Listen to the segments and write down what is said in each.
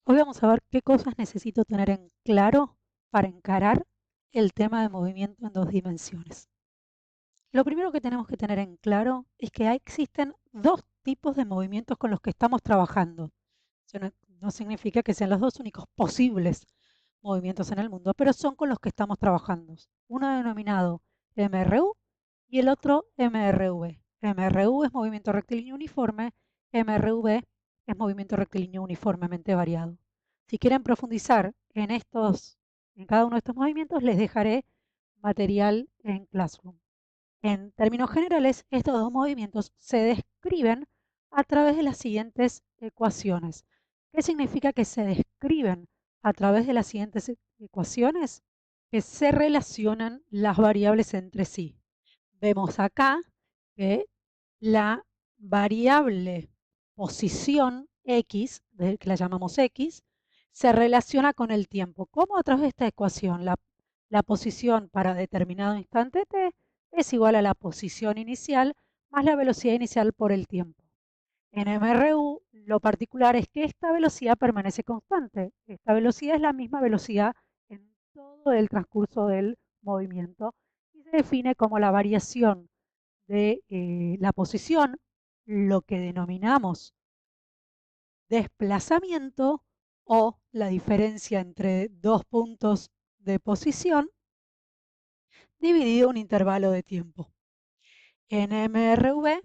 Hoy vamos a ver qué cosas necesito tener en claro para encarar el tema de movimiento en dos dimensiones. Lo primero que tenemos que tener en claro es que existen dos tipos de movimientos con los que estamos trabajando. Eso no significa que sean los dos únicos posibles movimientos en el mundo, pero son con los que estamos trabajando. Uno denominado MRU y el otro MRV. MRU es movimiento rectilíneo uniforme, MRV es movimiento rectilíneo uniformemente variado. Si quieren profundizar en cada uno de estos movimientos, les dejaré material en Classroom. En términos generales, estos dos movimientos se describen a través de las siguientes ecuaciones. ¿Qué significa que se describen a través de las siguientes ecuaciones? Que se relacionan las variables entre sí. Vemos acá que la variable posición X, que la llamamos X, se relaciona con el tiempo. ¿Cómo a través de esta ecuación? La posición para determinado instante t es igual a la posición inicial más la velocidad inicial por el tiempo. En MRU, lo particular es que esta velocidad permanece constante. Esta velocidad es la misma velocidad en todo el transcurso del movimiento y se define como la variación de la posición, lo que denominamos desplazamiento o la diferencia entre dos puntos de posición dividido un intervalo de tiempo. En MRV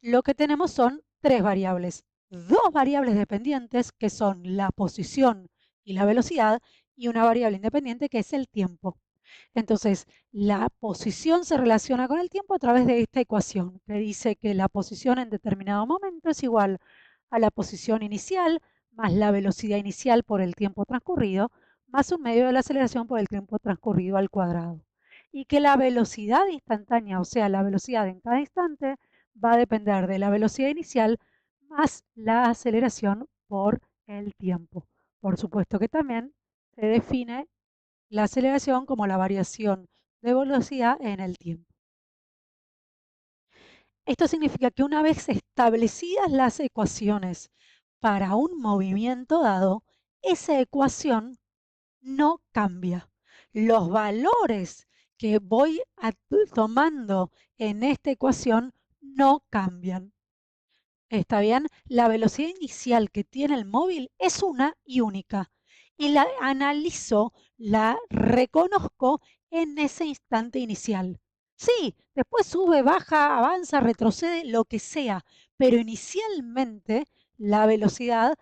lo que tenemos son tres variables, dos variables dependientes que son la posición y la velocidad y una variable independiente que es el tiempo. Entonces, la posición se relaciona con el tiempo a través de esta ecuación que dice que la posición en determinado momento es igual a la posición inicial más la velocidad inicial por el tiempo transcurrido más un medio de la aceleración por el tiempo transcurrido al cuadrado. Y que la velocidad instantánea, o sea, la velocidad en cada instante, va a depender de la velocidad inicial más la aceleración por el tiempo. Por supuesto que también se define la aceleración como la variación de velocidad en el tiempo. Esto significa que una vez establecidas las ecuaciones para un movimiento dado, esa ecuación no cambia. Los valores que voy tomando en esta ecuación no cambian. ¿Está bien? La velocidad inicial que tiene el móvil es una y única. Y la analizo, la reconozco en ese instante inicial. Sí, después sube, baja, avanza, retrocede, lo que sea, pero inicialmente la velocidad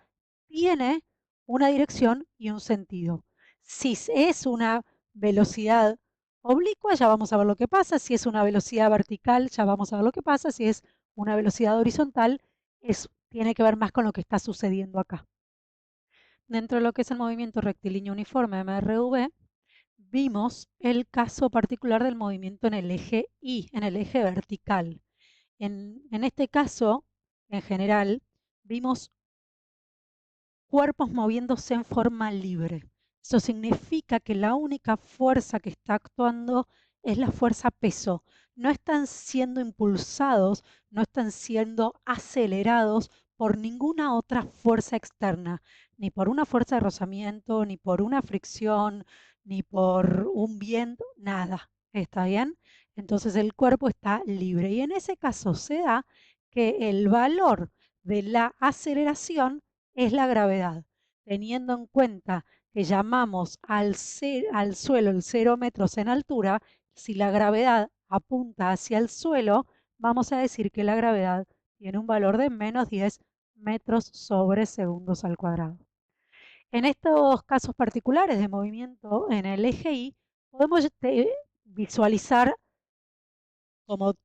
tiene una dirección y un sentido. Si es una velocidad oblicua, ya vamos a ver lo que pasa. Si es una velocidad vertical, ya vamos a ver lo que pasa. Si es una velocidad horizontal, tiene que ver más con lo que está sucediendo acá. Dentro de lo que es el movimiento rectilíneo uniforme MRV, vimos el caso particular del movimiento en el eje Y, en el eje vertical. En este caso, en general, vimos cuerpos moviéndose en forma libre. Eso significa que la única fuerza que está actuando es la fuerza peso. No están siendo impulsados, no están siendo acelerados por ninguna otra fuerza externa, ni por una fuerza de rozamiento, ni por una fricción, ni por un viento, nada. ¿Está bien? Entonces el cuerpo está libre y en ese caso se da que el valor de la aceleración es la gravedad, teniendo en cuenta que llamamos al suelo el 0 metros en altura. Si la gravedad apunta hacia el suelo, vamos a decir que la gravedad tiene un valor de menos 10 metros sobre segundos al cuadrado. En estos casos particulares de movimiento en el eje Y, podemos visualizar como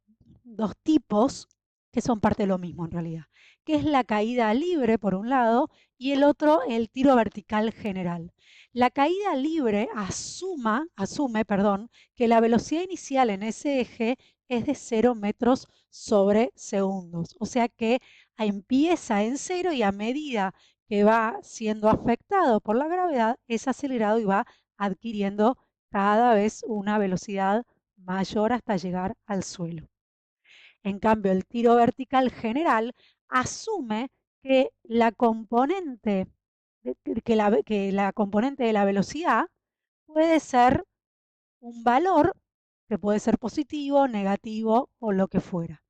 dos tipos que son parte de lo mismo en realidad, que es la caída libre por un lado y el otro el tiro vertical general. La caída libre asume, que la velocidad inicial en ese eje es de 0 metros sobre segundos, o sea que empieza en cero y a medida que va siendo afectado por la gravedad es acelerado y va adquiriendo cada vez una velocidad mayor hasta llegar al suelo. En cambio, el tiro vertical general asume que la componente que la componente de la velocidad puede ser un valor que puede ser positivo, negativo o lo que fuera.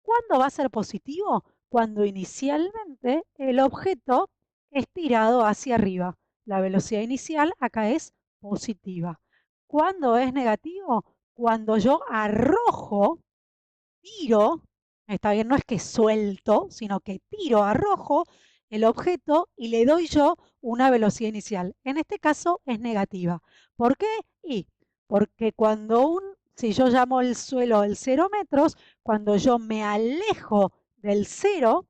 ¿Cuándo va a ser positivo? Cuando inicialmente el objeto es tirado hacia arriba. La velocidad inicial acá es positiva. ¿Cuándo es negativo? Cuando yo arrojo, tiro, está bien, no es que suelto, sino que tiro, arrojo el objeto y le doy yo una velocidad inicial. En este caso es negativa. ¿Por qué? Y porque si yo llamo el suelo el 0 metros, cuando yo me alejo del cero,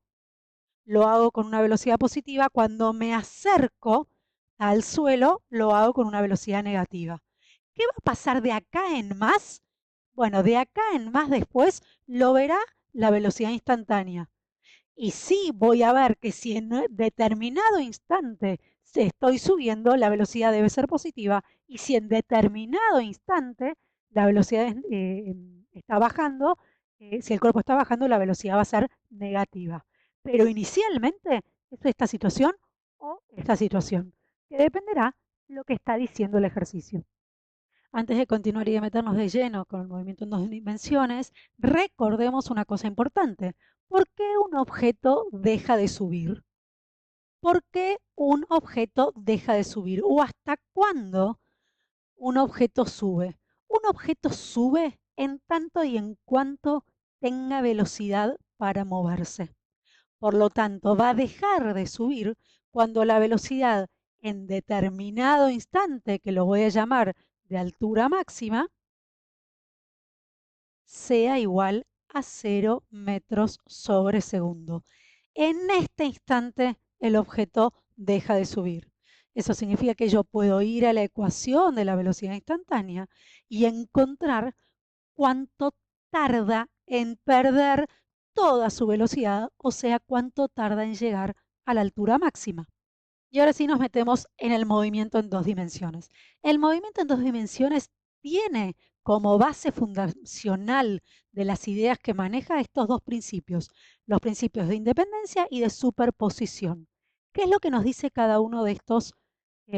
lo hago con una velocidad positiva. Cuando me acerco al suelo, lo hago con una velocidad negativa. ¿Qué va a pasar de acá en más? Bueno, de acá en más después lo verá la velocidad instantánea. Y sí voy a ver que si en determinado instante estoy subiendo, la velocidad debe ser positiva. Y si en determinado instante la velocidad está bajando, si el cuerpo está bajando, la velocidad va a ser negativa. Pero inicialmente es esta situación o esta situación, que dependerá lo que está diciendo el ejercicio. Antes de continuar y de meternos de lleno con el movimiento en dos dimensiones, recordemos una cosa importante. ¿Por qué un objeto deja de subir? ¿Por qué un objeto deja de subir? ¿O hasta cuándo un objeto sube? Un objeto sube en tanto y en cuanto tenga velocidad para moverse. Por lo tanto, va a dejar de subir cuando la velocidad en determinado instante, que lo voy a llamar de altura máxima, sea igual a 0 metros sobre segundo. En este instante el objeto deja de subir. Eso significa que yo puedo ir a la ecuación de la velocidad instantánea y encontrar cuánto tarda en perder toda su velocidad, o sea, cuánto tarda en llegar a la altura máxima. Y ahora sí nos metemos en el movimiento en dos dimensiones. El movimiento en dos dimensiones tiene como base fundacional de las ideas que maneja estos dos principios, los principios de independencia y de superposición. ¿Qué es lo que nos dice cada uno de estos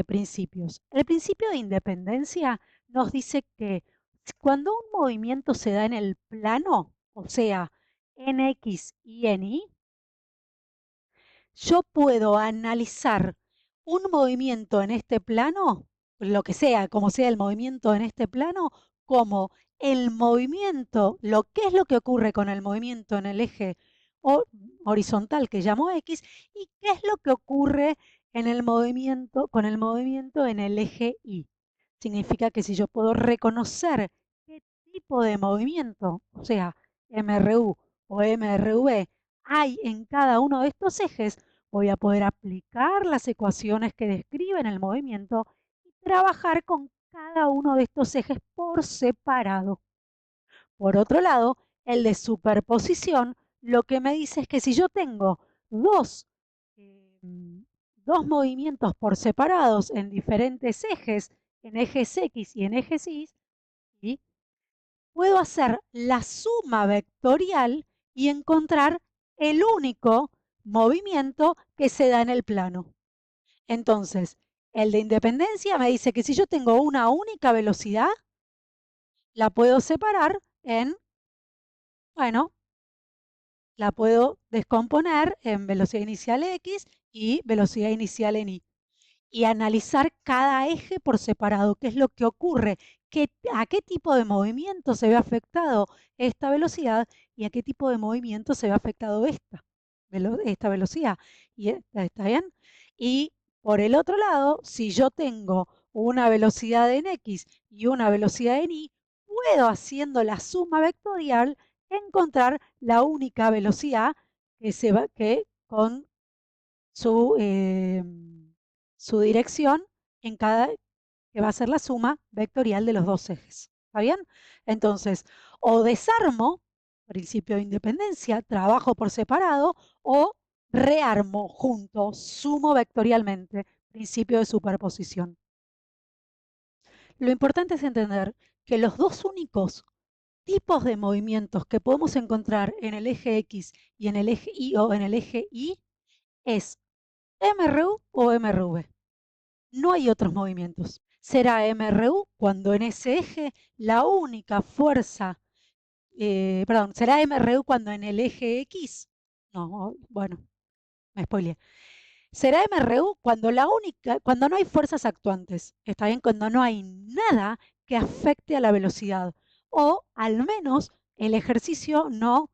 principios? El principio de independencia nos dice que cuando un movimiento se da en el plano, o sea, en X y en Y, yo puedo analizar un movimiento en este plano, lo que sea, como sea el movimiento en este plano, como el movimiento, lo que es lo que ocurre con el movimiento en el eje horizontal que llamo X y qué es lo que ocurre en el movimiento, con el movimiento en el eje Y. Significa que si yo puedo reconocer qué tipo de movimiento, o sea, MRU o MRV, hay en cada uno de estos ejes, voy a poder aplicar las ecuaciones que describen el movimiento y trabajar con cada uno de estos ejes por separado. Por otro lado, el de superposición lo que me dice es que si yo tengo dos, eh, dos movimientos por separados en diferentes ejes, en ejes X y en ejes Y, ¿sí? Puedo hacer la suma vectorial y encontrar el único movimiento que se da en el plano. Entonces, el de independencia me dice que si yo tengo una única velocidad, la puedo separar bueno, la puedo descomponer en velocidad inicial X y velocidad inicial en Y. Y analizar cada eje por separado, qué es lo que ocurre, a qué tipo de movimiento se ve afectado esta velocidad y a qué tipo de movimiento se ve afectado esta velocidad. ¿Y está bien? Y por el otro lado, si yo tengo una velocidad en X y una velocidad en Y, puedo, haciendo la suma vectorial, encontrar la única velocidad que con su, su dirección que va a ser la suma vectorial de los dos ejes. ¿Está bien? Entonces, o desarmo, principio de independencia, trabajo por separado, o rearmo juntos, sumo vectorialmente, principio de superposición. Lo importante es entender que los dos únicos tipos de movimientos que podemos encontrar en el eje X y en el eje Y o en el eje Y es MRU o MRV. No hay otros movimientos. Será MRU cuando en ese eje la única fuerza, perdón, será MRU cuando en el eje X, no, bueno, me spoileé. Será MRU cuando no hay fuerzas actuantes, está bien, cuando no hay nada que afecte a la velocidad, o al menos el ejercicio no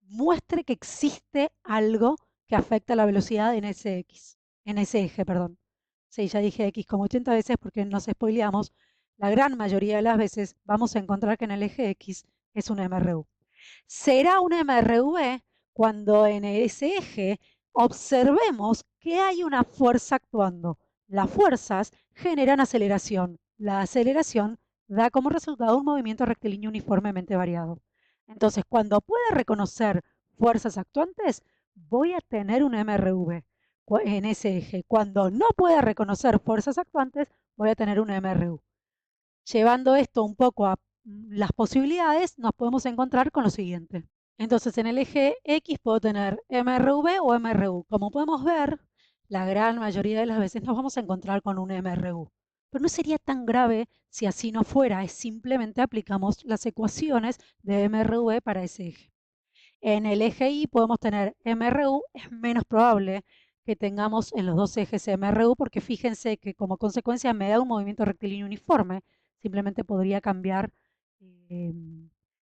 muestre que existe algo que afecta la velocidad en ese eje, perdón. Sí, ya dije X como 80 veces porque nos spoileamos. La gran mayoría de las veces vamos a encontrar que en el eje X es un MRU. Será un MRV cuando en ese eje observemos que hay una fuerza actuando. Las fuerzas generan aceleración. La aceleración da como resultado un movimiento rectilíneo uniformemente variado. Entonces, cuando pueda reconocer fuerzas actuantes, voy a tener un MRV en ese eje. Cuando no pueda reconocer fuerzas actuantes, voy a tener un MRU. Llevando esto un poco a las posibilidades, nos podemos encontrar con lo siguiente. Entonces, en el eje X puedo tener MRV o MRU. Como podemos ver, la gran mayoría de las veces nos vamos a encontrar con un MRU. Pero no sería tan grave si así no fuera, es simplemente aplicamos las ecuaciones de MRV para ese eje. En el eje Y podemos tener MRU, es menos probable que tengamos en los dos ejes MRU porque fíjense que como consecuencia me da un movimiento rectilíneo uniforme, simplemente podría cambiar eh,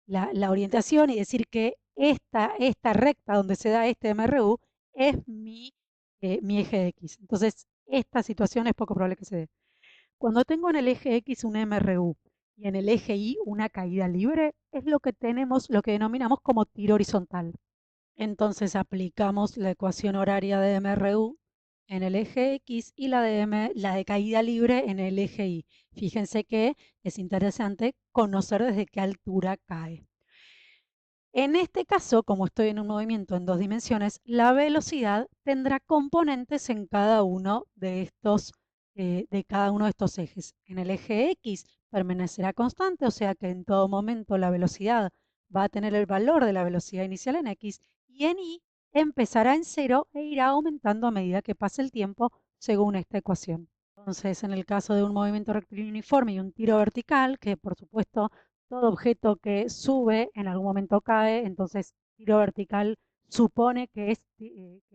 la orientación y decir que esta recta donde se da este MRU es mi eje X. Entonces, esta situación es poco probable que se dé. Cuando tengo en el eje X un MRU y en el eje Y una caída libre, es lo que tenemos, lo que denominamos como tiro horizontal. Entonces aplicamos la ecuación horaria de MRU en el eje X y la de caída libre en el eje Y. Fíjense que es interesante conocer desde qué altura cae. En este caso, como estoy en un movimiento en dos dimensiones, la velocidad tendrá componentes en cada uno de estos ejes. En el eje X permanecerá constante, o sea que en todo momento la velocidad va a tener el valor de la velocidad inicial en X, y en Y empezará en cero e irá aumentando a medida que pase el tiempo según esta ecuación. Entonces, en el caso de un movimiento rectilíneo uniforme y un tiro vertical, que por supuesto todo objeto que sube en algún momento cae, entonces tiro vertical supone que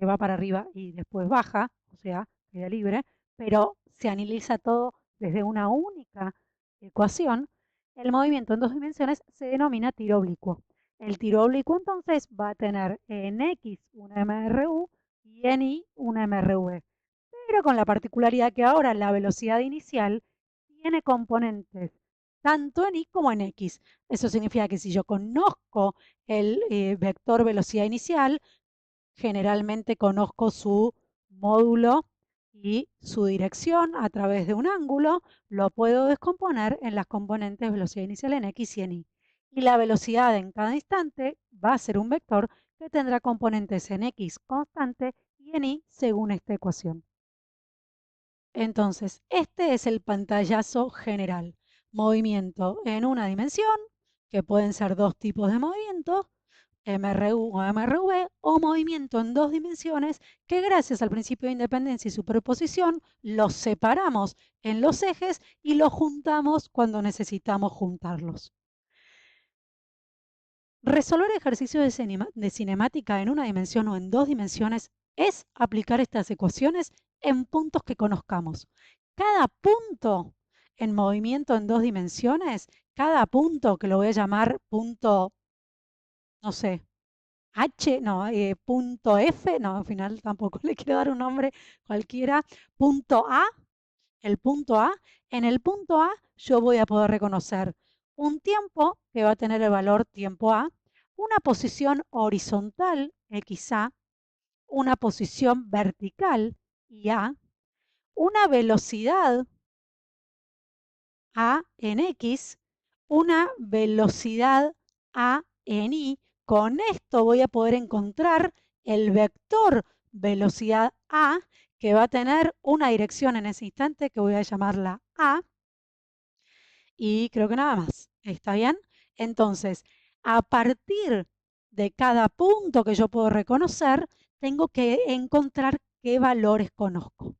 va para arriba y después baja, o sea, queda libre, pero se analiza todo desde una única ecuación. El movimiento en dos dimensiones se denomina tiro oblicuo. El tiro oblicuo entonces va a tener en X una MRU y en Y una MRV, pero con la particularidad que ahora la velocidad inicial tiene componentes tanto en Y como en X. Eso significa que si yo conozco el vector velocidad inicial, generalmente conozco su módulo y su dirección a través de un ángulo, lo puedo descomponer en las componentes velocidad inicial en X y en Y. Y la velocidad en cada instante va a ser un vector que tendrá componentes en X constante y en Y según esta ecuación. Entonces, este es el pantallazo general. Movimiento en una dimensión, que pueden ser dos tipos de movimientos, MRU o MRV, o movimiento en dos dimensiones, que gracias al principio de independencia y superposición, los separamos en los ejes y los juntamos cuando necesitamos juntarlos. Resolver ejercicios de cinemática en una dimensión o en dos dimensiones es aplicar estas ecuaciones en puntos que conozcamos. Cada punto en movimiento en dos dimensiones, cada punto que lo voy a llamar punto, no sé, H, no, punto F, no, al final tampoco le quiero dar un nombre cualquiera, punto A, el punto A, en el punto A yo voy a poder reconocer un tiempo que va a tener el valor tiempo A, una posición horizontal XA, una posición vertical IA, una velocidad A en X, una velocidad A en Y. Con esto voy a poder encontrar el vector velocidad A que va a tener una dirección en ese instante que voy a llamarla A. Y creo que nada más. ¿Está bien? Entonces, a partir de cada punto que yo puedo reconocer, tengo que encontrar qué valores conozco.